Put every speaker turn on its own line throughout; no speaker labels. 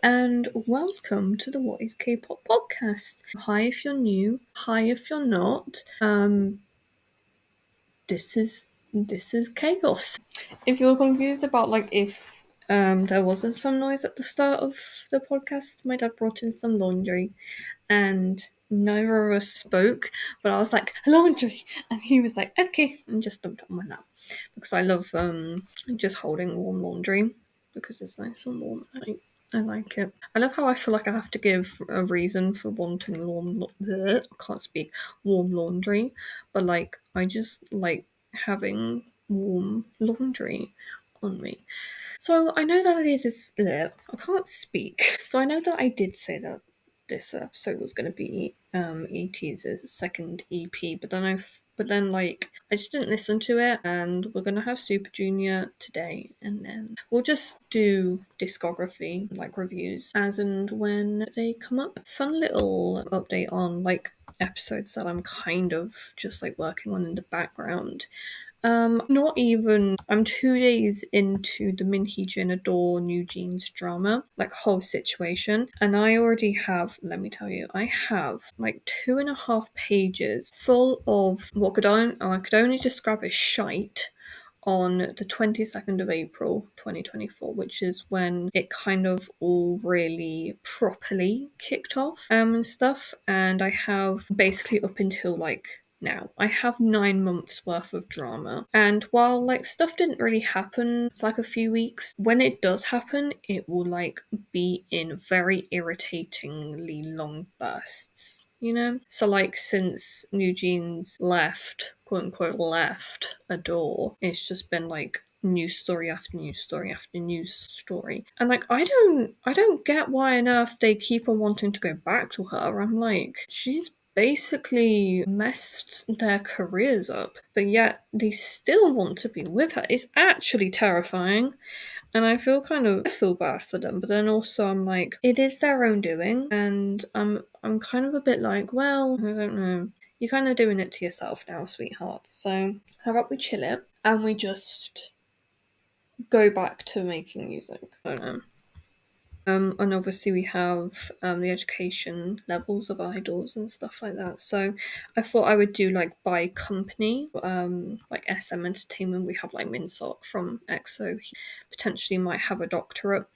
and welcome to the What is K-pop podcast. Hi if you're new, hi if you're not. This is chaos. If you're confused about if there wasn't some noise at the start of the podcast, my dad brought in some laundry and neither of us spoke, but I was like, laundry, and he was like, okay, and just dumped it on my lap because I love just holding warm laundry because it's nice and warm. I like it. I love how I feel like I have to give a reason for wanting I can't speak warm laundry, but I just like having warm laundry on me. So I know that I can't speak. So I know that I did say that this episode was going to be ET's second EP, but then I just didn't listen to it, and we're going to have Super Junior today, and then we'll just do discography reviews as and when they come up. Fun little update on episodes that I'm kind of just working on in the background. Not even. I'm 2 days into the Minhee Jin Adore New Jeans drama, whole situation, and I already have. Let me tell you, I have 2.5 pages full of what I could only describe as shite on the 22nd of April 2024, which is when it kind of all really properly kicked off and stuff. And I have basically up until now. I have 9 months worth of drama. And while stuff didn't really happen for a few weeks, when it does happen, it will be in very irritatingly long bursts. So since New Jeans left, quote unquote left Adore, it's just been news story after news story after news story. And I don't get why on earth they keep on wanting to go back to her. I'm she's basically messed their careers up, but yet they still want to be with her. It's actually terrifying. And I feel bad for them, but then also I'm it is their own doing, and I'm kind of a bit well, I don't know. You're kind of doing it to yourself now, sweetheart. So how about we chill it and we just go back to making music? I don't know. And obviously we have the education levels of idols and stuff like that. So I thought I would do by company, SM Entertainment. We have Minsok from EXO. He potentially might have a doctorate,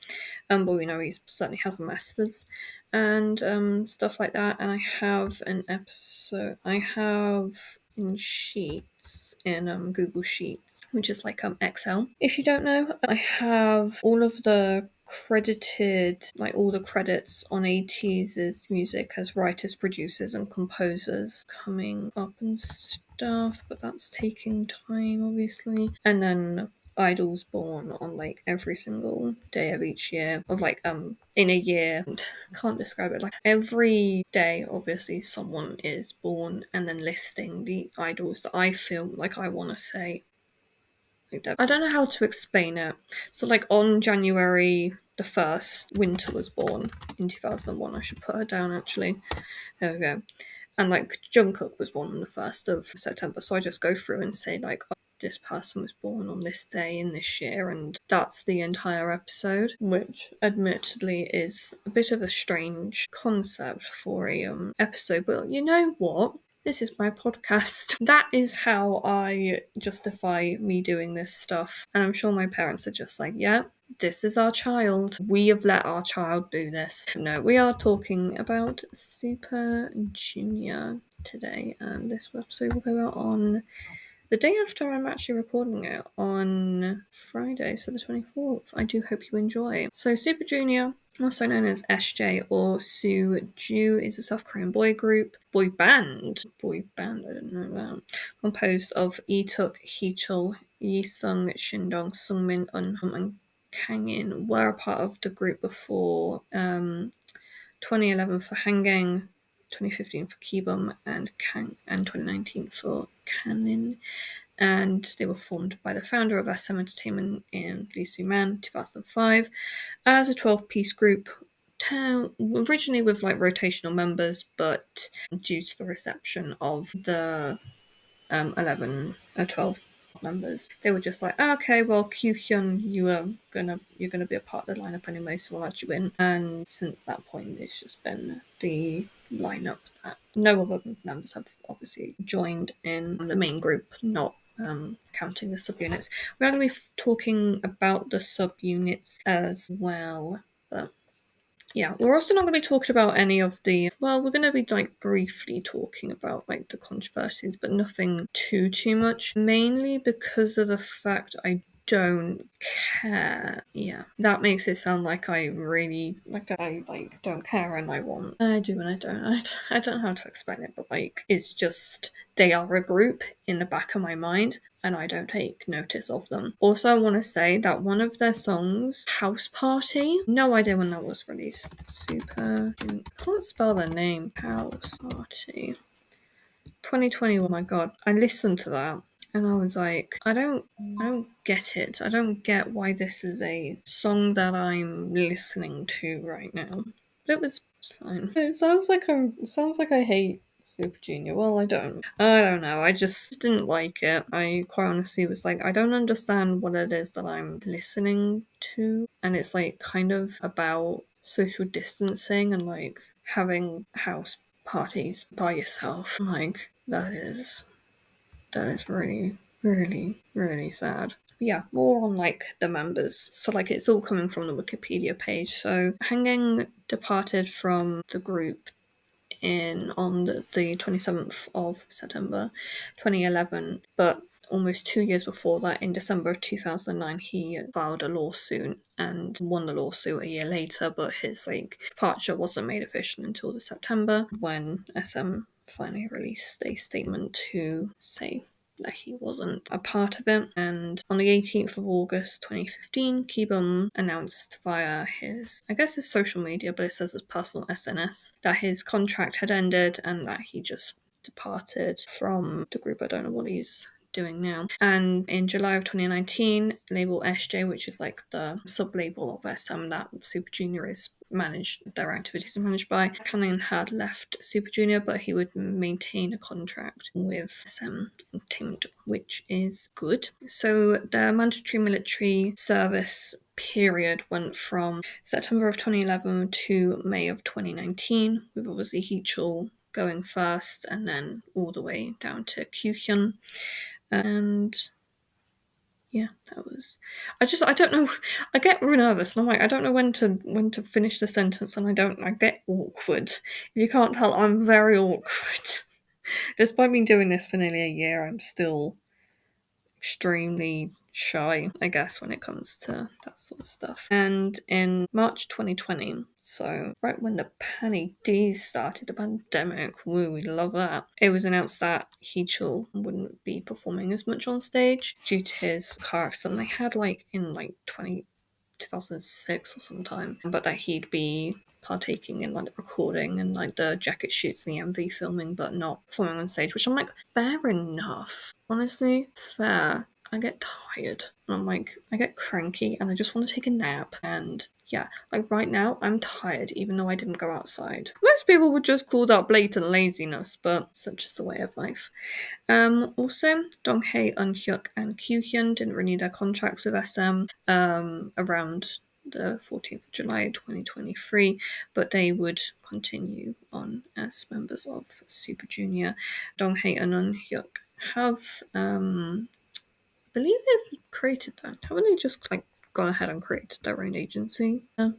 but we know he certainly has a master's and stuff like that. And I have an episode. I have in Sheets in Google Sheets, which is Excel. If you don't know, I have all of the credited all the credits on ATEEZ's music as writers, producers and composers coming up and stuff, but that's taking time obviously. And then idols born on every single day of each year of in a year. Can't describe it. Every day obviously someone is born, and then listing the idols that I feel I want to say. I don't know how to explain it. So on January the 1st, Winter was born in 2001. I should put her down actually. There we go. And Jungkook was born on the 1st of September. So I just go through and say this person was born on this day in this year, and that's the entire episode, which admittedly is a bit of a strange concept for a episode. But you know what? This is my podcast. That is how I justify me doing this stuff. And I'm sure my parents are just yeah, this is our child. We have let our child do this. No, we are talking about Super Junior today, and this episode will go out on the day after I'm actually recording it, on Friday, so the 24th. I do hope you enjoy. So Super Junior, also known as SJ or Suju, is a South Korean boy band, I didn't know that, composed of Ituk, Heechul, Yisung, Shindong, Sungmin, Eunham and Kangin. Were a part of the group before 2011 for Hanggang, 2015 for Kibum, and 2019 for Kanin. And they were formed by the founder of SM Entertainment in Lee Soo-man, 2005, as a 12-piece group, originally with rotational members, but due to the reception of the 12 members. They were just like, oh, okay, well, Kyuhyun, you're gonna be a part of the lineup anyway, so we'll add you in. And since that point, it's just been the lineup that no other members have obviously joined in the main group, not counting the subunits. We're going to be talking about the subunits as well, but yeah, we're also not going to be talking about any of the. Well, we're going to be like briefly talking about like the controversies, but nothing too much. Mainly because of the fact I don't care. Yeah, that makes it sound like I really I don't care and I want. I do and I don't. I don't know how to explain it, but like it's just they are a group in the back of my mind and I don't take notice of them. Also, I want to say that one of their songs, House Party, no idea when that was released. Super. I can't spell their name. House Party. 2021. Oh my god. I listened to that and I was like, I don't get it. I don't get why this is a song that I'm listening to right now. But it was fine. It sounds like I hate Super Junior. Well, I don't. I don't know. I just didn't like it. I quite honestly was like, I don't understand what it is that I'm listening to. And it's like kind of about social distancing and like having house parties by yourself. Like that is really sad. But yeah, more on like the members. So like it's all coming from the Wikipedia page. So Hanging departed from the group in on the 27th of September 2011, but almost 2 years before that, in December 2009, he filed a lawsuit and won the lawsuit a year later, but his like departure wasn't made official until the September when SM finally released a statement to say that he wasn't a part of it. And on the 18th of August 2015, Kibum announced via his, I guess his social media, but it says his personal SNS, that his contract had ended and that he just departed from the group. I don't know what he's doing now. And in July of 2019, label SJ, which is like the sub-label of SM that Super Junior is managed, their activities are managed by, Cannon had left Super Junior, but he would maintain a contract with SM Entertainment, which is good. So the mandatory military service period went from September of 2011 to May of 2019, with obviously Heechul going first and then all the way down to Kyuhyun. And yeah, that was. I don't know. I get real nervous, and I'm like, I don't know when to finish the sentence, and I get awkward. If you can't tell, I'm very awkward. Despite me doing this for nearly a year, I'm still extremely shy, I guess, when it comes to that sort of stuff. And in March 2020, so right when the Panic D started, the pandemic, woo, we love that, it was announced that Heechul wouldn't be performing as much on stage due to his car accident they had like in like 2006 or sometime, but that he'd be partaking in like the recording and like the jacket shoots and the MV filming, but not performing on stage, which I'm like, fair enough. Honestly, fair. I get tired and I'm like, I get cranky and I just want to take a nap. And yeah, like right now, I'm tired even though I didn't go outside. Most people would just call that blatant laziness, but such is the way of life. Also, Donghae, Eunhyuk, and Kyuhyun didn't renew their contracts with SM around the 14th of July 2023, but they would continue on as members of Super Junior. Donghae and Eunhyuk have, I believe they've created that. Haven't they just like gone ahead and created their own agency? Oh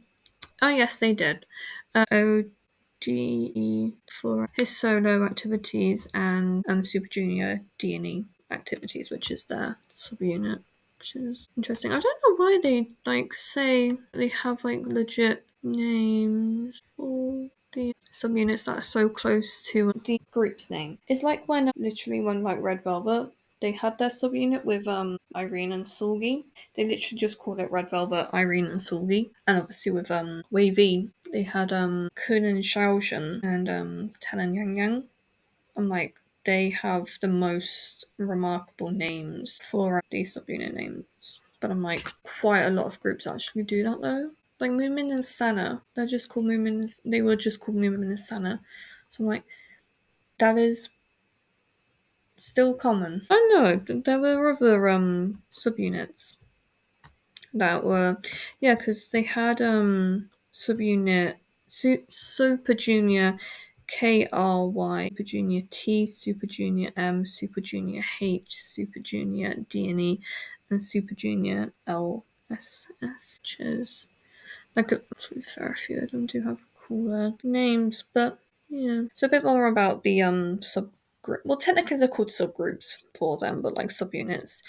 yes, they did. OGE for his solo activities and Super Junior D&E activities, which is their subunit, which is interesting. I don't know why they like say they have like legit names for the subunits that are so close to the group's name. It's like when literally when like Red Velvet they had their subunit with Irene and Sulgi. They literally just called it Red Velvet, Irene and Sulgi. And obviously with Wavy, they had Kun and Xiaoshen and Tan and Yang Yang. I'm like, they have the most remarkable names for these subunit names. But I'm like, quite a lot of groups actually do that though. Like Moomin and Sana, they're just called Moomin. They were just called Moomin and Sana. So I'm like, that is still common. I know there were other subunits that were, yeah, because they had subunit Super Junior KRY, Super Junior T, Super Junior M, Super Junior H, Super Junior D&E, and Super Junior LSS, which is like, to be fair, a few of them do have cooler names, but yeah. So a bit more about the subgroup. Well, technically they're called subgroups for them, but like subunits.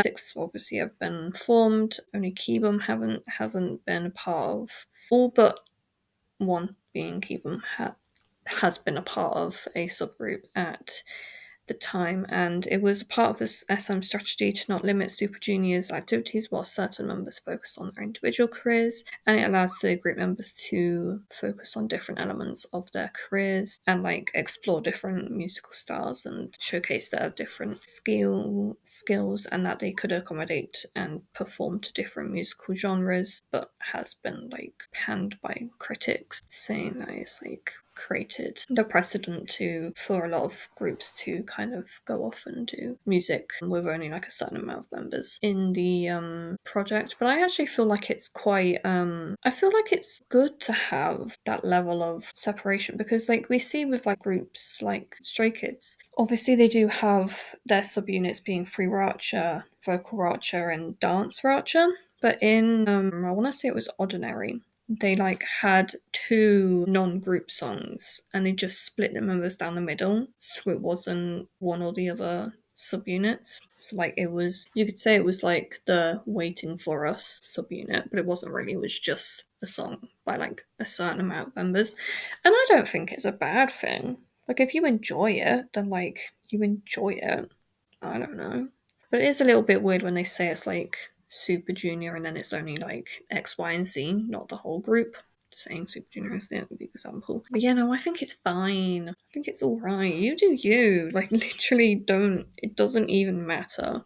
Six obviously have been formed. Only Keebum hasn't been a part of. All but one, being Keebum, has been a part of a subgroup at the time, and it was a part of this SM strategy to not limit Super Junior's activities while certain members focus on their individual careers, and it allows the group members to focus on different elements of their careers and like explore different musical styles and showcase their different skills, and that they could accommodate and perform to different musical genres, but has been like panned by critics, saying that it's like created the precedent for a lot of groups to kind of go off and do music with only like a certain amount of members in the project. But I actually feel like it's quite I feel like it's good to have that level of separation, because like we see with like groups like Stray Kids, obviously they do have their subunits being free racha, vocal racha, and dance racha. But in I want to say it was Ordinary, they like had two non-group songs and they just split the members down the middle, so it wasn't one or the other subunits. So like it was, you could say it was like the Waiting for Us subunit, but it wasn't really. It was just a song by like a certain amount of members, and I don't think it's a bad thing. Like if you enjoy it, then like you enjoy it. I don't know. But it is a little bit weird when they say it's like Super Junior and then it's only like X, Y, and Z, not the whole group. Saying Super Junior is the example. But yeah, no, I think it's fine. I think it's alright. You do you. Like, literally don't. It doesn't even matter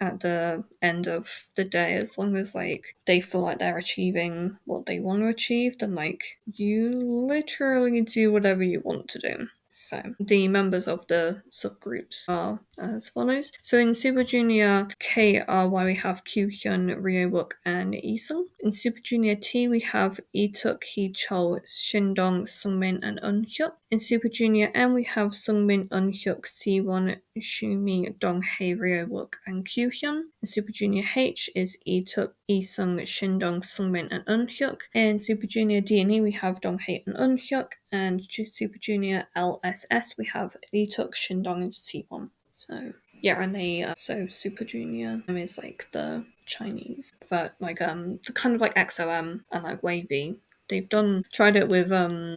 at the end of the day, as long as like they feel like they're achieving what they want to achieve, then like you literally do whatever you want to do. So the members of the subgroups are as follows. So in Super Junior KRY we have Kyuhyun, Ryewook, and Isung. In Super Junior T we have Ituk, Heechul, Shindong, Sungmin, and Eunhyuk. In Super Junior M we have Sungmin, Eunhyuk, Siwon, Shumi, Donghae, Ryewook, and Kyuhyun. In Super Junior H is Ituk, Isung, Shindong, Sungmin, and Eunhyuk. In Super Junior D&E we have Donghae and Eunhyuk. And Super Junior LSS we have Ituk, Shindong, and Siwon. So yeah, and they so Super Junior is like the Chinese, but like the kind of like XOM and like Wavy. They've tried it with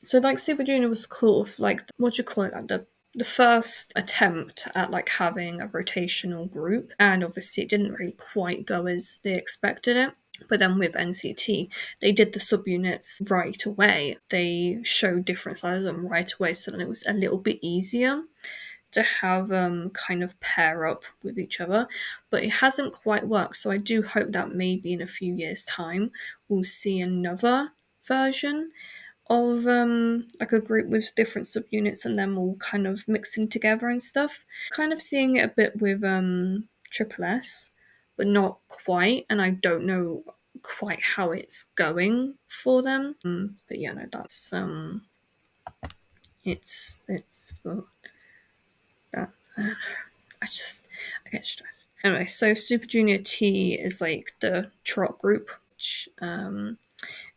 so like Super Junior was cool of like what do you call it, like the first attempt at like having a rotational group, and obviously it didn't really quite go as they expected it. But then with NCT, they did the subunits right away. They showed different sizes of them right away, so then it was a little bit easier to have kind of pair up with each other. But it hasn't quite worked, so I do hope that maybe in a few years' time we'll see another version of like a group with different subunits and them all kind of mixing together and stuff. Kind of seeing it a bit with Triple S, but not quite, and I don't know quite how it's going for them. But yeah, no, that's it's for that. I don't know. I get stressed. Anyway, so Super Junior T is like the trot group, which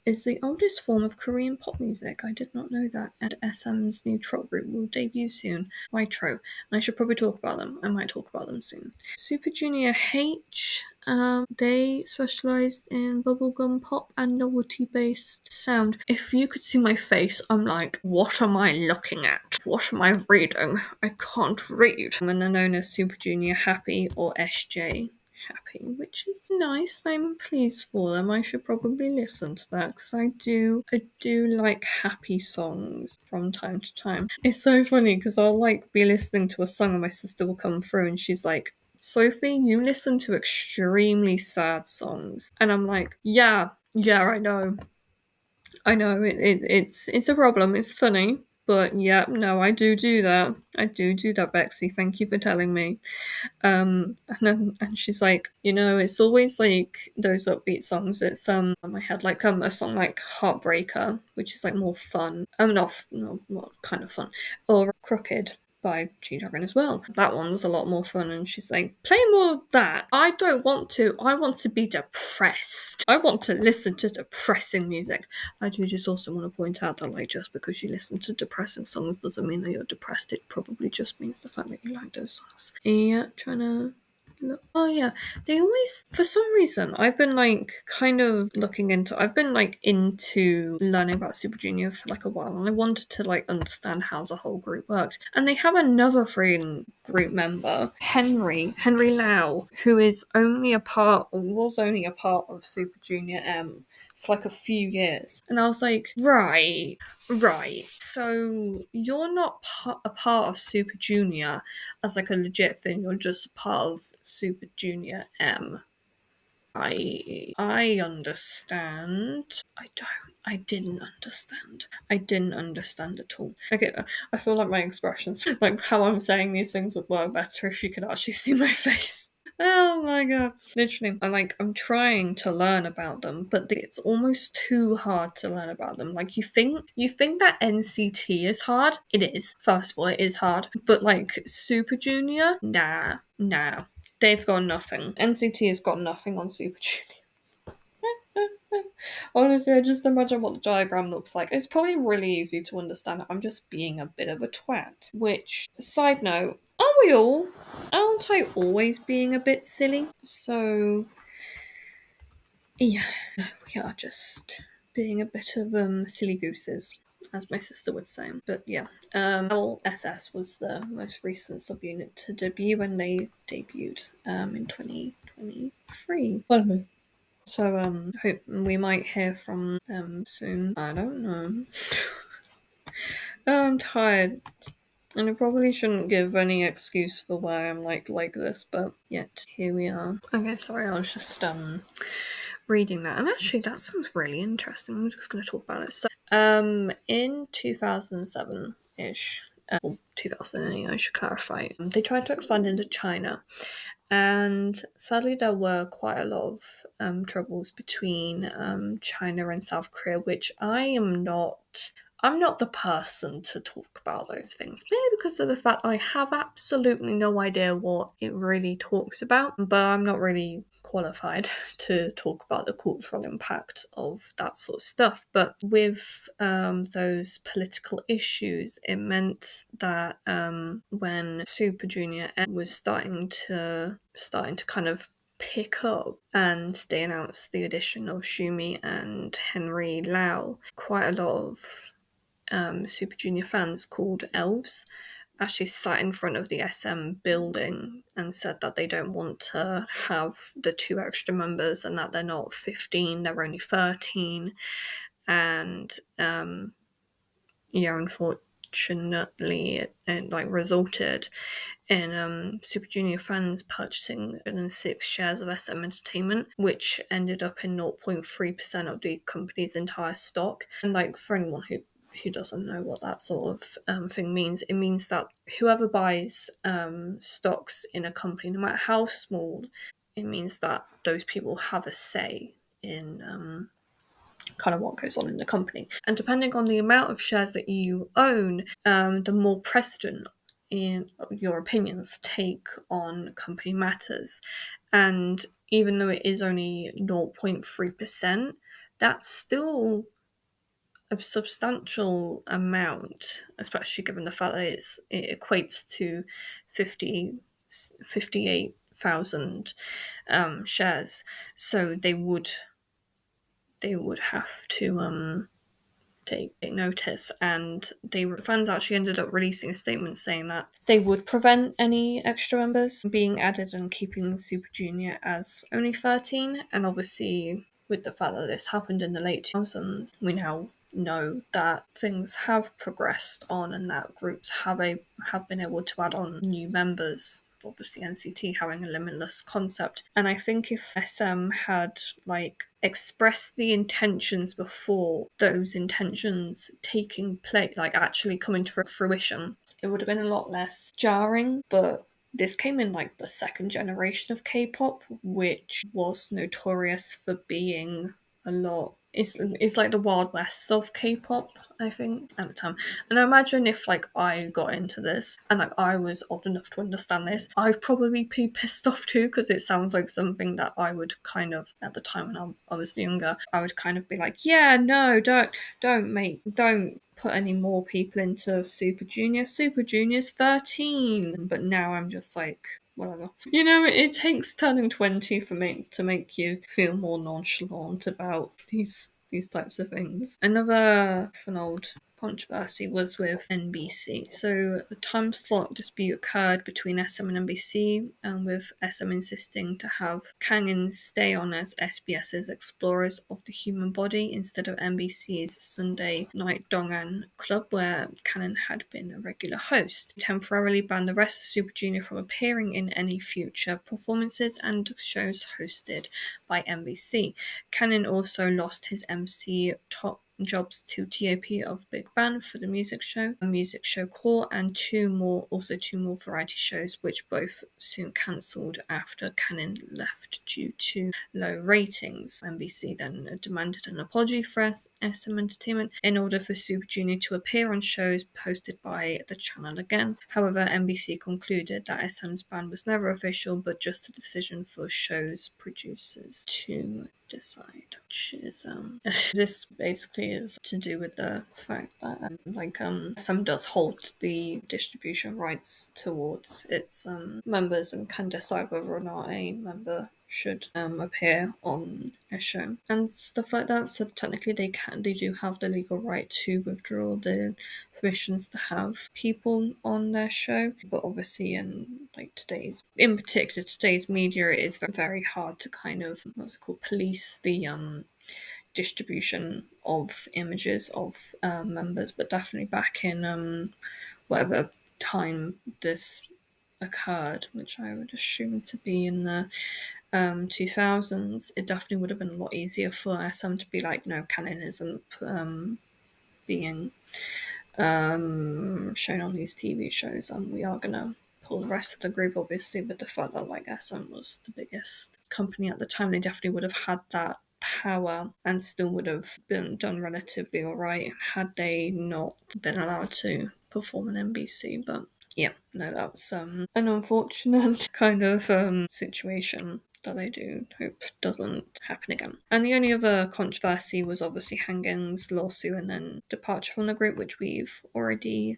is the oldest form of Korean pop music. I did not know that. And SM's new trot group will debut soon, Nitro, and I should probably talk about them. I might talk about them soon. Super Junior H, they specialised in bubblegum pop and novelty-based sound. If you could see my face, I'm like, what am I looking at? What am I reading? I can't read. And they're known as Super Junior Happy or SJ Happy, which is nice. I'm pleased for them. I should probably listen to that because I do like happy songs from time to time. It's so funny because I'll like be listening to a song and my sister will come through and she's like, Sophie, you listen to extremely sad songs. And I'm like, yeah, I know. It's a problem. It's funny, But yeah, no, I do that. I do that, Bexy. Thank you for telling me. And she's like, it's always like those upbeat songs. I had like a song like Heartbreaker, which is like more fun. Not kind of fun, or Crooked by G-Dragon as well. That one's a lot more fun, and she's like, play more of that. I don't want to. I want to be depressed. I want to listen to depressing music. I do just also want to point out that, like, just because you listen to depressing songs doesn't mean that you're depressed. It probably just means the fact that you like those songs. Yeah, trying to look. Oh yeah, they always, for some reason, I've been like kind of looking into. I've been like into learning about Super Junior for like a while, and I wanted to like understand how the whole group worked. And they have another freaking group member, Henry Lau, who is only a part, or was only a part of Super Junior M for like a few years. And I was like, right. So you're not a part of Super Junior as like a legit thing. You're just a part of Super Junior M. I understand. I didn't understand. I didn't understand at all. Okay, I feel like my expressions, like how I'm saying these things, would work better if you could actually see my face. Oh my god. Literally, I'm trying to learn about them, but it's almost too hard to learn about them. Like you think that NCT is hard? It is. First of all, it is hard. But like Super Junior? Nah. They've got nothing. NCT has got nothing on Super Junior. Honestly, I just imagine what the diagram looks like. It's probably really easy to understand. I'm just being a bit of a twat. Which, side note, aren't we all? Aren't I always being a bit silly? So, yeah, we are just being a bit of silly gooses, as my sister would say. But yeah, LSS was the most recent subunit to debut when they debuted in 2023. Pardon me. So hope we might hear from them soon. I don't know. I'm tired. And I probably shouldn't give any excuse for why I'm like this, but yet here we are. Okay, sorry, I was just reading that, and actually that sounds really interesting. I'm just going to talk about it. So, in 2007 ish, 2008, I should clarify, they tried to expand into China, and sadly there were quite a lot of troubles between China and South Korea, which I'm not the person to talk about those things, maybe because of the fact I have absolutely no idea what it really talks about, but I'm not really qualified to talk about the cultural impact of that sort of stuff. But with those political issues, it meant that when Super Junior was starting to kind of pick up, and they announced the addition of Shumi and Henry Lau, quite a lot of Super Junior fans called Elves actually sat in front of the SM building and said that they don't want to have the 2 extra members, and that they're not 15, they're only 13. And unfortunately it like resulted in Super Junior fans purchasing 6 shares of SM Entertainment, which ended up in 0.3% of the company's entire stock. And like, for anyone who doesn't know what that sort of thing means, it means that whoever buys stocks in a company, no matter how small, it means that those people have a say in kind of what goes on in the company. And depending on the amount of shares that you own, the more precedent in your opinions take on company matters. And even though it is only 0.3%, that's still a substantial amount, especially given the fact that it equates to 58,000 shares. So they would have to take notice, and fans actually ended up releasing a statement saying that they would prevent any extra members being added and keeping Super Junior as only 13. And obviously, with the fact that this happened in the late 2000s, we now know that things have progressed on, and that groups have been able to add on new members obviously NCT having a limitless concept. And I think if SM had like expressed the intentions before those intentions taking place, like actually coming to fruition, it would have been a lot less jarring. But this came in like the second generation of K-pop, which was notorious for being a lot. It's like the Wild West of K-pop, I think, at the time. And I imagine if like I got into this and like I was old enough to understand this, I'd probably be pissed off too, because it sounds like something that I would kind of, at the time when I was younger, I would kind of be like, yeah, no, don't put any more people into Super Junior. Super Junior's 13. But now I'm just like, whatever. You know, it takes turning 20 for me to make you feel more nonchalant about these types of things. Another fun old controversy was with NBC. So the time slot dispute occurred between SM and NBC, with SM insisting to have Kangin stay on as SBS's Explorers of the Human Body instead of NBC's Sunday Night Dongan Club, where Cannon had been a regular host. He temporarily banned the rest of Super Junior from appearing in any future performances and shows hosted by NBC. Cannon also lost his MC top jobs to TOP of Big Bang for the music show, a music show core, and two more variety shows, which both soon cancelled after Cannon left due to low ratings. NBC then demanded an apology for SM Entertainment in order for Super Junior to appear on shows posted by the channel again. However, NBC concluded that SM's ban was never official, but just a decision for show's producers to decide, which is this basically is to do with the fact that SM does hold the distribution rights towards its members and can decide whether or not a member should appear on a show and stuff like that. So technically they do have the legal right to withdraw the permissions to have people on their show. But obviously in particular today's media, it is very hard to kind of police the distribution of images of members. But definitely back in whatever time this occurred, which I would assume to be in the 2000s, it definitely would have been a lot easier for SM to be like, no, Canon isn't being shown on these TV shows, and we are gonna pull the rest of the group. Obviously, with the fact that like SM was the biggest company at the time, they definitely would have had that power and still would have been done relatively alright had they not been allowed to perform in NBC. But yeah, no, that was an unfortunate kind of situation that I do hope doesn't happen again. And the only other controversy was obviously Hanging's lawsuit and then departure from the group, which we've already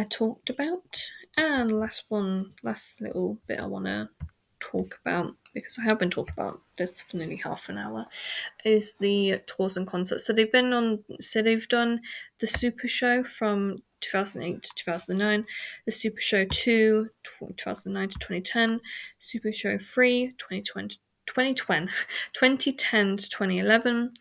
talked about. And last little bit I want to talk about, because I have been talking about this for nearly half an hour, is the tours and concerts. So they've done the Super Show from 2008 to 2009, the Super Show 2, 2009 to 2010, Super Show 3, 2010 to 2011,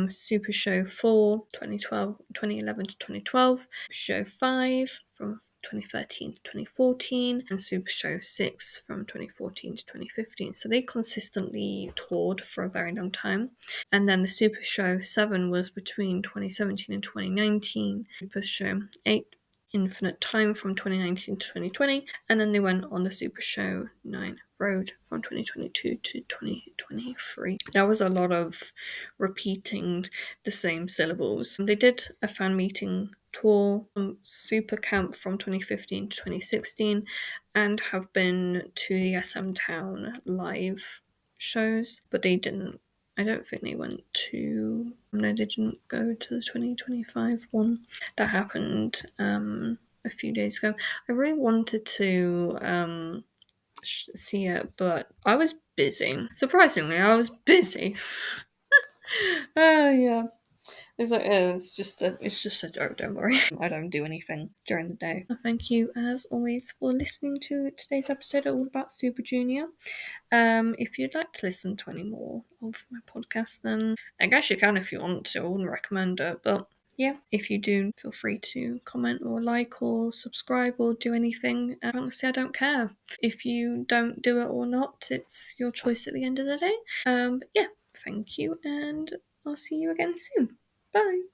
Super Show 4, 2011 to 2012, Show 5 from 2013 to 2014, and Super Show 6 from 2014 to 2015. So they consistently toured for a very long time. And then the Super Show 7 was between 2017 and 2019, Super Show 8 Infinite Time from 2019 to 2020, and then they went on the Super Show 9 Road from 2022 to 2023. There was a lot of repeating the same syllables. They did a fan meeting tour, Super Camp from 2015 to 2016, and have been to the SM Town live shows, but I don't think they went to. No, they didn't go to the 2025 one that happened a few days ago. I really wanted to see it, but I was busy. Surprisingly, I was busy. Yeah. It's just a joke, don't worry. I don't do anything during the day. Thank you as always for listening to today's episode all about Super Junior. If you'd like to listen to any more of my podcast, then I guess you can if you want to. I wouldn't recommend it, but yeah, if you do, feel free to comment or like or subscribe or do anything. Honestly, I don't care. If you don't do it or not, it's your choice at the end of the day. But yeah, thank you, and I'll see you again soon. Bye.